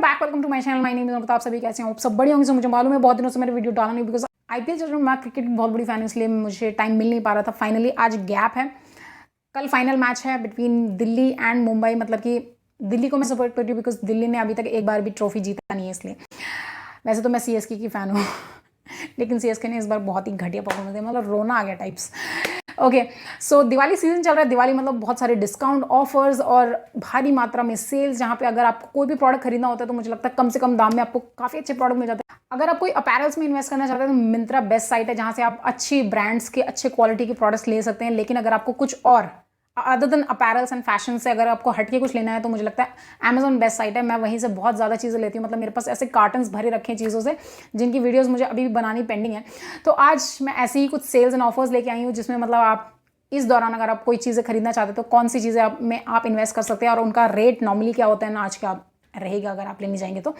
Back, welcome to my channel. My name is, आप सभी कैसे हैं? आप सब बढ़िया होंगे। मुझे मालूम है बहुत दिनों से मैंने वीडियो डाला नहीं, बिकॉज आईपीएल चल रहा है। मैं क्रिकेट की बहुत बड़ी फैन हूँ, इसलिए मुझे टाइम मिल नहीं पा रहा था। फाइनली आज गैप है, कल फाइनल मैच है बिटवीन दिल्ली एंड मुंबई। मतलब कि दिल्ली को मैं सपोर्ट करती हूँ बिकॉज दिल्ली ने अभी तक एक बार भी ट्रॉफी जीता नहीं है, इसलिए। वैसे तो मैं सीएसके की फ़ैन हूँ लेकिन सीएसके ने इस बार बहुत ही घटिया परफॉर्मेंस दिया, मतलब रोना आ गया टाइप्स। ओके, सो दिवाली सीजन चल रहा है। दिवाली मतलब बहुत सारे डिस्काउंट ऑफर्स और भारी मात्रा में सेल्स, जहाँ पे अगर आपको कोई भी प्रोडक्ट खरीदना होता है तो मुझे लगता है कम से कम दाम में आपको काफ़ी अच्छे प्रोडक्ट मिल जाते हैं। अगर आप कोई अपैरल्स में इन्वेस्ट करना चाहते हैं तो मिंत्रा बेस्ट साइट है, जहाँ से आप अच्छी ब्रांड्स के अच्छे क्वालिटी के प्रोडक्ट्स ले सकते हैं। लेकिन अगर आपको कुछ और other than apparels and fashion से अगर आपको हटके कुछ लेना है तो मुझे लगता है अमेजॉन बेस्ट साइट है। मैं वहीं से बहुत ज़्यादा चीज़ें लेती हूँ, मतलब मेरे पास ऐसे कार्टन्स भरे रखे हैं चीज़ों से, जिनकी वीडियोस मुझे अभी भी बनानी पेंडिंग है। तो आज मैं ऐसे ही कुछ सेल्स एंड ऑफर्स लेके आई हूँ, जिसमें मतलब आप इस दौरान अगर आप कोई चीज़ें खरीदना चाहते हैं तो कौन सी चीज़ें आप इन्वेस्ट कर सकते हैं और उनका रेट नॉर्मली क्या होता है ना आज का रहेगा अगर आप लेने जाएंगे तो।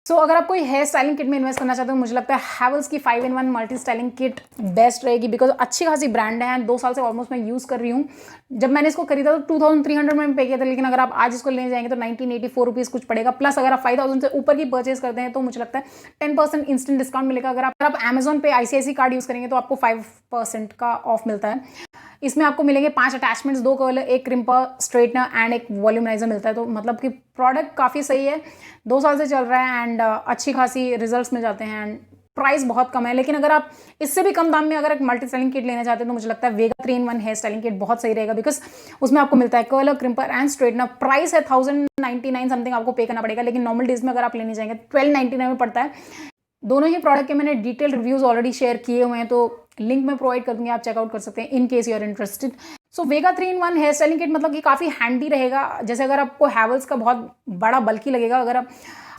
सो अगर आप कोई हेयर स्टाइलिंग किट में इन्वेस्ट करना चाहते हो, मुझे लगता है हैवल्स की 5-in-1 multi styling kit best रहेगी, बिकॉज अच्छी खासी ब्रांड है। 2 साल से ऑलमोस्ट मैं यूज़ कर रही हूँ। जब मैंने इसको खरीदा तो 2300 में पे किया था, लेकिन अगर आप आज इसको लेने जाएंगे तो 1984 रुपीज़ कुछ पड़ेगा। प्लस अगर आप 5000 से ऊपर की परचेज करते हैं तो मुझे लगता है 10% इंस्टेंट डिस्काउंट मिलेगा। अगर आप अमेजॉन पे आईसीआईसी कार्ड यूज़ करेंगे तो आपको 5% का ऑफ मिलता है। इसमें आपको मिलेंगे 5 attachments, 2 curler, 1 crimper, straightener and एक वॉल्यूमराइजर मिलता है। तो मतलब कि प्रोडक्ट काफ़ी सही है, 2 साल से चल रहा है एंड अच्छी खासी रिजल्ट्स मिल जाते हैं एंड प्राइस बहुत कम है। लेकिन अगर आप इससे भी कम दाम में अगर एक मल्टी स्टाइलिंग किट लेना चाहते हैं तो मुझे लगता है वेगा 3-in-1 हेयर स्टाइलिंग किट बहुत सही रहेगा, बिकॉज उसमें आपको मिलता है curler, crimper and straightener. Price है 1099 समथिंग आपको पे करना पड़ेगा, लेकिन नॉर्मल डेज में अगर आप लेने जाएंगे 1299 में पड़ता है। दोनों ही प्रोडक्ट के मैंने डिटेल रिव्यूज ऑलरेडी शेयर किए हुए हैं, तो लिंक में प्रोवाइड कर दूंगी, आप चेकआउट कर सकते हैं in case you are interested. So Vega 3-in-1 hair styling kit मतलब कि काफ़ी हैंडी रहेगा। जैसे अगर आपको हैवल्स का बहुत बड़ा बल्कि लगेगा,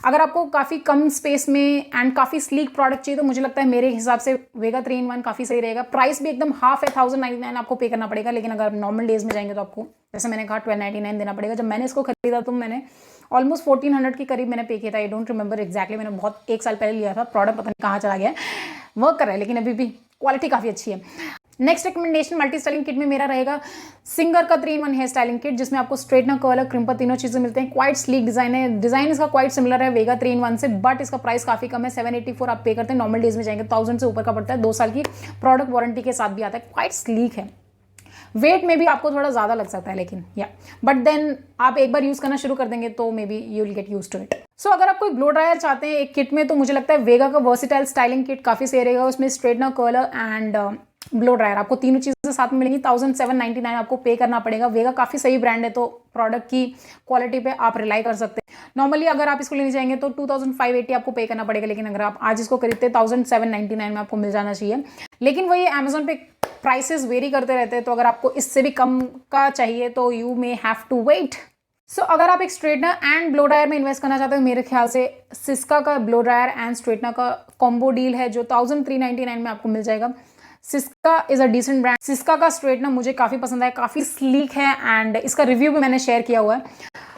अगर आपको काफ़ी कम स्पेस में एंड काफ़ी स्लीक प्रोडक्ट चाहिए तो मुझे लगता है मेरे हिसाब से वेगा 3-in-1 काफ़ी सही रहेगा। प्राइस भी एकदम हाफ है, 1099 आपको पे करना पड़ेगा। लेकिन अगर आप नॉर्मल डेज में जाएंगे तो आपको, जैसे मैंने कहा, 1299 देना पड़ेगा। जब मैंने इसको खरीदा तो मैंने ऑलमोस्ट 1400 के करीब मैंने पे किया था। आई डोंट रिमेंबर एग्जैक्टली, मैंने बहुत 1 साल पहले लिया था। प्रोडक्ट पता नहीं कहाँ चला गया, वर्क कर रहा है लेकिन अभी भी क्वालिटी काफ़ी अच्छी है। Next recommendation multi styling kit में मेरा रहेगा सिंगर का 3-in-1 हेयर स्टाइलिंग किट, जिसमें आपको स्ट्रेटनर, कर्लर, क्रिम्पर तीनों चीज़ें मिलते हैं। क्वाइट स्लीक डिजाइन है, डिजाइन इसका क्वाइट सिमिलर है वेगा 3-in-1 से, बट इसका प्राइस काफ़ी कम है। 784 आप पे करते हैं, नॉर्मल डेज में जाएंगे 1000 से ऊपर का पड़ता है। 2 साल की प्रोडक्ट वारंटी के साथ भी आता है। क्वाइट स्लीक है, वेट में भी आपको थोड़ा ज़्यादा लग सकता है, लेकिन बट देन आप एक बार यूज़ करना शुरू कर देंगे तो maybe you will get use to it. So अगर आप कोई ब्लो ड्रायर चाहते हैं एक किट में तो मुझे लगता है वेगा का वर्सिटाइल स्टाइलिंग किट काफ़ी सही रहेगा। उसमें straightener, curler and blow dryer आपको तीनों चीज़ें साथ में मिलेंगी। 1799 आपको पे करना पड़ेगा। वेगा काफ़ी सही ब्रांड है, तो प्रोडक्ट की क्वालिटी पे आप रिलाई कर सकते हैं। नॉर्मली अगर आप इसको लेने जाएंगे तो 2580 आपको पे करना पड़ेगा, लेकिन अगर आप आज इसको खरीदते 1799 में आपको मिल जाना चाहिए। लेकिन वही अमेजोन पे प्राइसेस वेरी करते रहते हैं, तो अगर आपको इससे भी कम का चाहिए तो you may have to wait. So अगर आप एक स्ट्रेटनर एंड ब्लो ड्रायर में इन्वेस्ट करना चाहते हो, मेरे ख्याल से सिस्का का ब्लो ड्रायर एंड स्ट्रेटनर का कॉम्बो डील है, जो 1399 में आपको मिल जाएगा। Syska is a decent brand. Syska का स्ट्रेटनर मुझे काफ़ी पसंद है, काफ़ी स्लीक है एंड इसका रिव्यू भी मैंने शेयर किया हुआ है,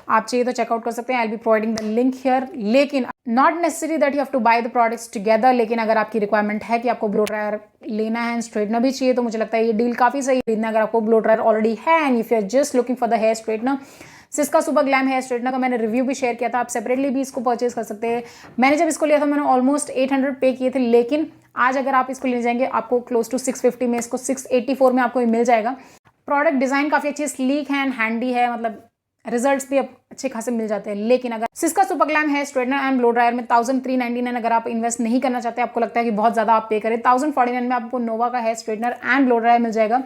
आप चाहिए तो चेकआउट कर सकते हैं। I will be providing the link here. लेकिन not necessary that you have to buy the products together, लेकिन अगर आपकी रिक्वायरमेंट है कि आपको ब्लो ड्रायर लेना है एंड स्ट्रेटनर भी चाहिए तो मुझे लगता है ये डील काफ़ी सही खरीदना। अगर आपको ब्लो ड्रायर ऑलरेडी है and if you are just looking for the hair straightener, Syska super glam hair straightener का मैंने रिव्यू भी शेयर किया था, आप सेपरेटली भी इसको परचेज कर सकते हैं। मैंने जब इसको लिया था मैंने ऑलमोस्ट 800 पे किए थे, लेकिन आज अगर आप इसको ले जाएंगे आपको क्लोज टू 650 में, इसको 684 में आपको मिल जाएगा। प्रोडक्ट डिज़ाइन काफ़ी अच्छी स्लीक है एंड हैंडी है, मतलब रिजल्ट्स भी अच्छे खासे मिल जाते हैं। लेकिन अगर Syska super glam hair straightener and blow dryer में 1399 अगर आप इन्वेस्ट नहीं करना चाहते, आपको लगता है कि बहुत ज़्यादा आप पे करें, 1049 में आपको नोवा का hair straightener and blow dryer मिल जाएगा।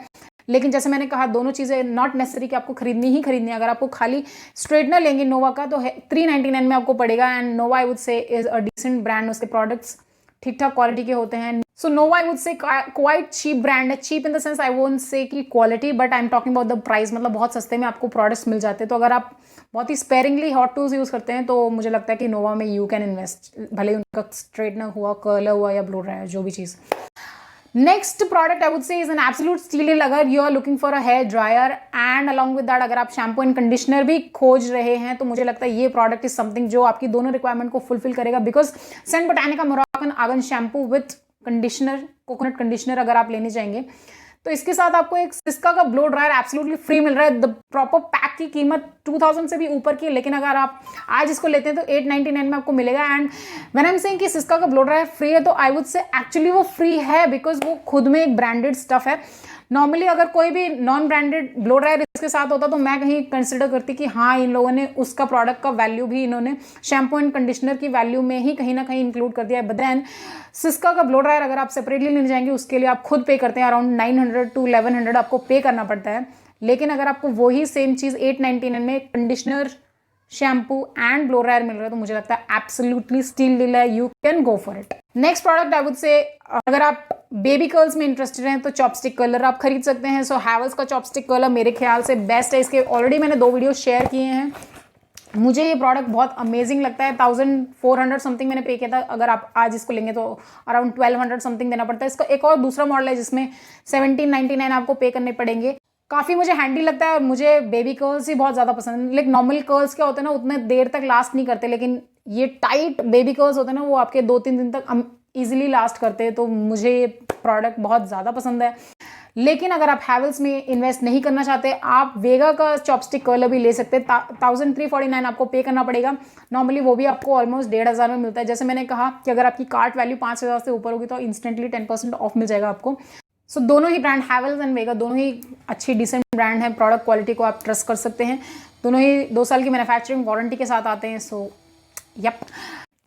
लेकिन जैसे मैंने कहा, दोनों चीज़ें नॉट नेसेसरी कि आपको खरीदनी ही खरीदनी है। अगर आपको खाली स्ट्रेटनर लेंगे नोवा का तो 399 में आपको पड़ेगा and Nova I would say is a decent brand. उसके प्रोडक्ट्स ठीक ठाक क्वालिटी के होते हैं। So Nova I would say quite cheap brand है। Cheap in the sense I won't say कि quality, but I am talking about the price, मतलब बहुत सस्ते में आपको प्रोडक्ट्स मिल जाते हैं। तो अगर आप बहुत ही स्पेरिंगली हॉट टूल्स यूज़ करते हैं तो मुझे लगता है कि नोवा में यू कैन इन्वेस्ट, भले उनका स्ट्रेटनर हुआ, कर्लर हुआ या ब्लो ड्रायर, जो भी चीज़। Next product I would say is an absolute steel. अगर you are looking for a hair dryer and along with that अगर आप शैम्पू एंड कंडीशनर भी खोज रहे हैं तो मुझे लगता है ये प्रोडक्ट इज समथिंग जो आपकी दोनों रिक्वायरमेंट को फुलफिल करेगा। Because St Botanica Moroccan argan shampoo with conditioner, coconut conditioner अगर आप लेने जाएंगे तो इसके साथ आपको एक सिस्का का ब्लो ड्रायर एब्सोल्युटली फ्री मिल रहा है। द प्रॉपर पैक की कीमत 2000 से भी ऊपर की है, लेकिन अगर आप आज इसको लेते हैं तो 899 में आपको मिलेगा। And when I am saying कि सिस्का का ब्लो ड्रायर फ्री है, तो आई वुड से एक्चुअली वो फ्री है बिकॉज वो खुद में एक ब्रांडेड स्टफ है। नॉर्मली अगर कोई भी नॉन ब्रांडेड ब्लो ड्रायर इसके साथ होता तो मैं कहीं कंसिडर करती कि हाँ, इन लोगों ने उसका प्रोडक्ट का वैल्यू भी इन्होंने शैम्पू एंड कंडीशनर की वैल्यू में ही कहीं ना कहीं इंक्लूड कर दिया है। बट देन सिस्का का ब्लो ड्रायर अगर आप सेपरेटली लेने जाएंगे, उसके लिए आप खुद पे करते हैं अराउंड 900 to 1100 आपको पे करना पड़ता है। लेकिन अगर आपको वही सेम चीज़ 899 में conditioner, shampoo and blow dryer मिल रहा है, तो मुझे लगता है एब्सोल्युटली स्टील डील है, you can go for it. Next product I would say, अगर आप बेबी कर्ल्स में इंटरेस्टेड हैं तो चॉपस्टिक कर्लर आप खरीद सकते हैं। सो हैवल्स का चॉपस्टिक कर्लर मेरे ख्याल से बेस्ट है। इसके ऑलरेडी मैंने 2 वीडियो शेयर किए हैं। मुझे ये प्रोडक्ट बहुत अमेजिंग लगता है। 1400 समथिंग मैंने पे किया था। अगर आप आज इसको लेंगे तो अराउंड 1200 समथिंग देना पड़ता है। इसका एक और दूसरा मॉडल है जिसमें 1799 आपको पे करने पड़ेंगे। काफ़ी मुझे हैंडी लगता है और मुझे बेबी कर्ल्स ही बहुत ज़्यादा पसंद है। लाइक नॉर्मल कर्ल्स क्या होते हैं ना, उतने देर तक लास्ट नहीं करते, लेकिन ये टाइट बेबी कर्ल्स होते हैं ना, वो आपके 2-3 दिन तक ईजिली लास्ट करते हैं। तो मुझे ये प्रोडक्ट बहुत ज़्यादा पसंद है। लेकिन अगर आप हैवल्स में इन्वेस्ट नहीं करना चाहते, आप वेगा का चॉपस्टिक कर्लर भी ले सकते हैं। 1349 आपको पे करना पड़ेगा। नॉर्मली वो भी आपको ऑलमोस्ट 1500 में मिलता है। जैसे मैंने कहा कि अगर आपकी कार्ट वैल्यू 5000 से ऊपर होगी तो इंस्टेंटली 10% ऑफ मिल जाएगा आपको। सो दोनों ही ब्रांड, हैवल्स एंड वेगा, दोनों ही अच्छी डिसेंट ब्रांड है। प्रोडक्ट क्वालिटी को आप ट्रस्ट कर सकते हैं। दोनों ही 2 साल की मैन्युफैक्चरिंग वारंटी के साथ आते हैं।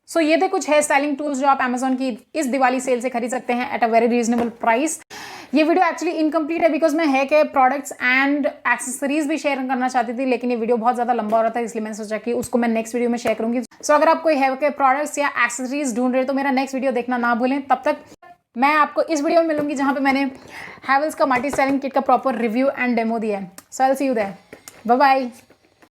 सो ये थे कुछ हेयर स्टाइलिंग टूल्स जो आप अमेजोन की इस दिवाली सेल से खरीद सकते हैं at a very reasonable price. ये वीडियो एक्चुअली इनकम्प्लीट है बिकॉज मैं हेयर के प्रोडक्ट्स एंड एक्सेसरीज भी शेयर करना चाहती थी, लेकिन ये वीडियो बहुत ज़्यादा लंबा हो रहा था, इसलिए मैंने सोचा कि उसको मैं नेक्स्ट वीडियो में शेयर करूंगी। सो अगर आप कोई हेयर के प्रोडक्ट्स या एक्सेसरीज ढूंढ रहे हो तो मेरा नेक्स्ट वीडियो देखना ना भूलें। तब तक मैं आपको इस वीडियो में मिलूंगी जहाँ पे मैंने हैवल्स का मल्टी स्टाइलिंग किट का प्रॉपर रिव्यू एंड डेमो दिया है। So I will see you there. Bye bye.